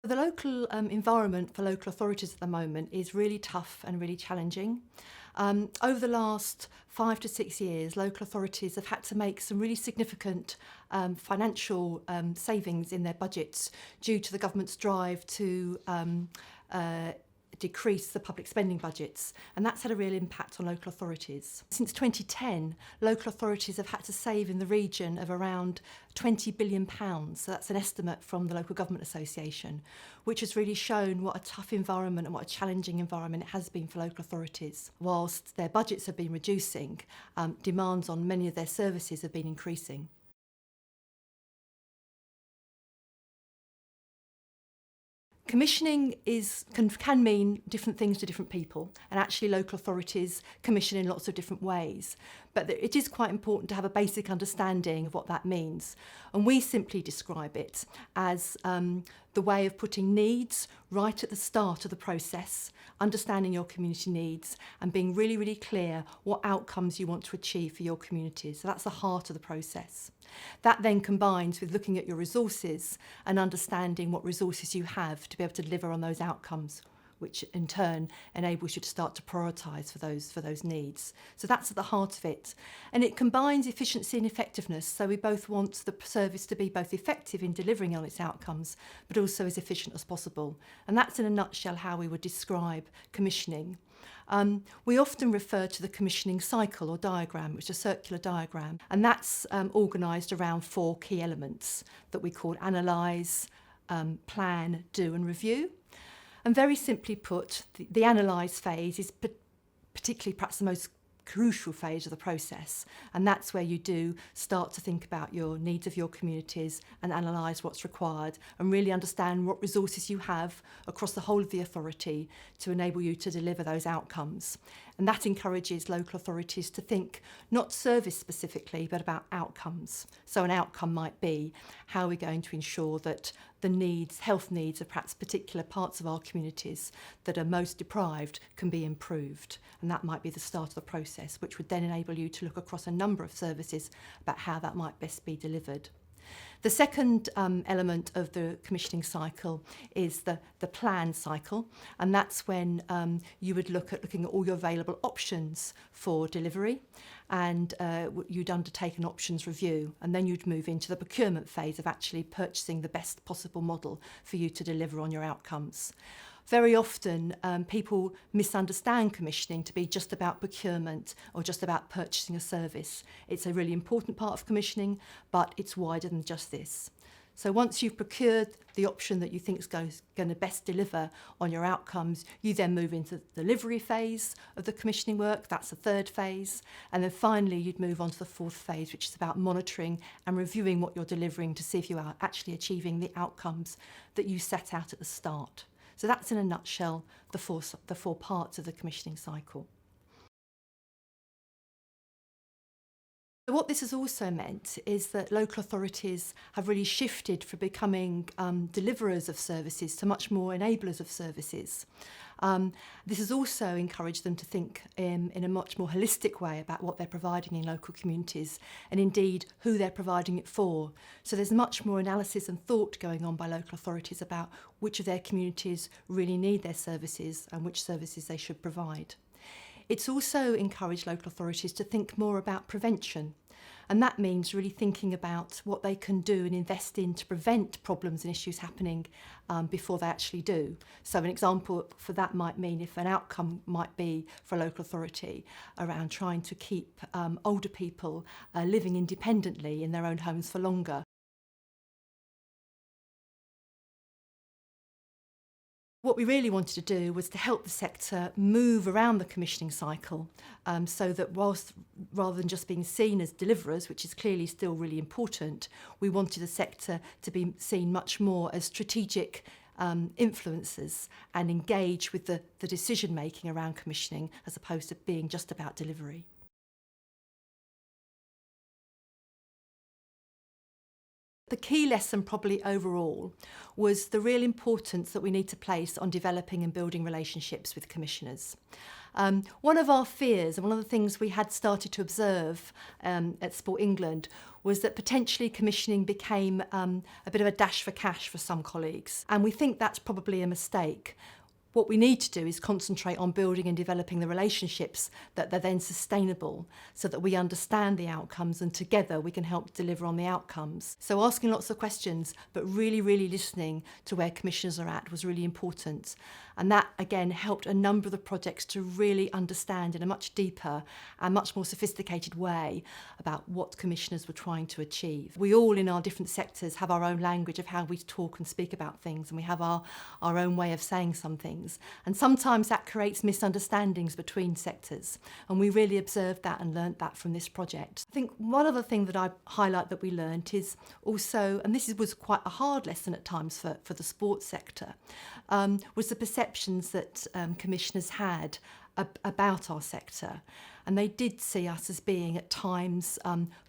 The local environment for local authorities at the moment is really tough and really challenging. Over the last 5 to 6 years, local authorities have had to make some really significant financial savings in their budgets due to the government's drive to decrease the public spending budgets, and that's had a real impact on local authorities. Since 2010, local authorities have had to save in the region of around £20 billion, so that's an estimate from the Local Government Association, which has really shown what a tough environment and what a challenging environment it has been for local authorities. Whilst their budgets have been reducing, demands on many of their services have been increasing. Commissioning can mean different things to different people, and actually local authorities commission in lots of different ways. But it is quite important to have a basic understanding of what that means. And we simply describe it as the way of putting needs right at the start of the process, understanding your community needs and being really, really clear what outcomes you want to achieve for your community. So that's the heart of the process. That then combines with looking at your resources and understanding what resources you have to be able to deliver on those outcomes, which in turn enables you to start to prioritise for those needs. So that's at the heart of it. And it combines efficiency and effectiveness. So we both want the service to be both effective in delivering on its outcomes, but also as efficient as possible. And that's in a nutshell how we would describe commissioning. We often refer to the commissioning cycle or diagram, which is a circular diagram, and that's organised around 4 key elements that we call analyse, plan, do and review. And very simply put, the analyse phase is particularly perhaps the most crucial phase of the process, and that's where you do start to think about your needs of your communities and analyse what's required and really understand what resources you have across the whole of the authority to enable you to deliver those outcomes. And that encourages local authorities to think not service specifically but about outcomes. So an outcome might be how we're going to ensure that the health needs of perhaps particular parts of our communities that are most deprived can be improved. And that might be the start of the process, which would then enable you to look across a number of services about how that might best be delivered. The second element of the commissioning cycle is the plan cycle, and that's when you would looking at all your available options for delivery, and you'd undertake an options review, and then you'd move into the procurement phase of actually purchasing the best possible model for you to deliver on your outcomes. Very often people misunderstand commissioning to be just about procurement or just about purchasing a service. It's a really important part of commissioning, but it's wider than just this. So once you've procured the option that you think is going to best deliver on your outcomes, you then move into the delivery phase of the commissioning work. That's the third phase. And then finally, you'd move on to the fourth phase, which is about monitoring and reviewing what you're delivering to see if you are actually achieving the outcomes that you set out at the start. So that's in a nutshell the four parts of the commissioning cycle. What this has also meant is that local authorities have really shifted from becoming deliverers of services to much more enablers of services. This has also encouraged them to think in a much more holistic way about what they're providing in local communities and indeed who they're providing it for. So there's much more analysis and thought going on by local authorities about which of their communities really need their services and which services they should provide. It's also encouraged local authorities to think more about prevention, and that means really thinking about what they can do and invest in to prevent problems and issues happening before they actually do. So an example for that might mean if an outcome might be for a local authority around trying to keep older people living independently in their own homes for longer. What we really wanted to do was to help the sector move around the commissioning cycle so that whilst rather than just being seen as deliverers, which is clearly still really important, we wanted the sector to be seen much more as strategic influencers and engage with the decision making around commissioning as opposed to being just about delivery. The key lesson probably overall was the real importance that we need to place on developing and building relationships with commissioners. One of our fears, and one of the things we had started to observe at Sport England, was that potentially commissioning became a bit of a dash for cash for some colleagues. And we think that's probably a mistake. What we need to do is concentrate on building and developing the relationships that are then sustainable, so that we understand the outcomes and together we can help deliver on the outcomes. So asking lots of questions, but really, really listening to where commissioners are at was really important. And that, again, helped a number of the projects to really understand in a much deeper and much more sophisticated way about what commissioners were trying to achieve. We all in our different sectors have our own language of how we talk and speak about things, and we have our own way of saying some things. And sometimes that creates misunderstandings between sectors. And we really observed that and learnt that from this project. I think one other thing that I highlight that we learnt is also, and this was quite a hard lesson at times for the sports sector, was the perceptions that commissioners had about our sector. And they did see us as being at times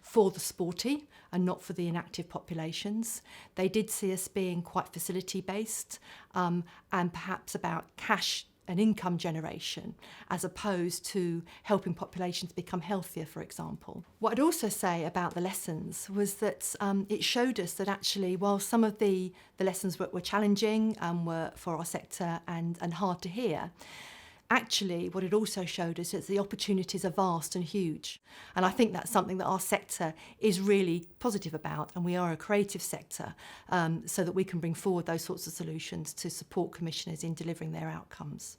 for the sporty and not for the inactive populations. They did see us being quite facility based and perhaps about cash and income generation, as opposed to helping populations become healthier, for example. What I'd also say about the lessons was that it showed us that actually, while some of the lessons were challenging and were for our sector and hard to hear, actually what it also showed us is the opportunities are vast and huge. And I think that's something that our sector is really positive about, and we are a creative sector, so that we can bring forward those sorts of solutions to support commissioners in delivering their outcomes.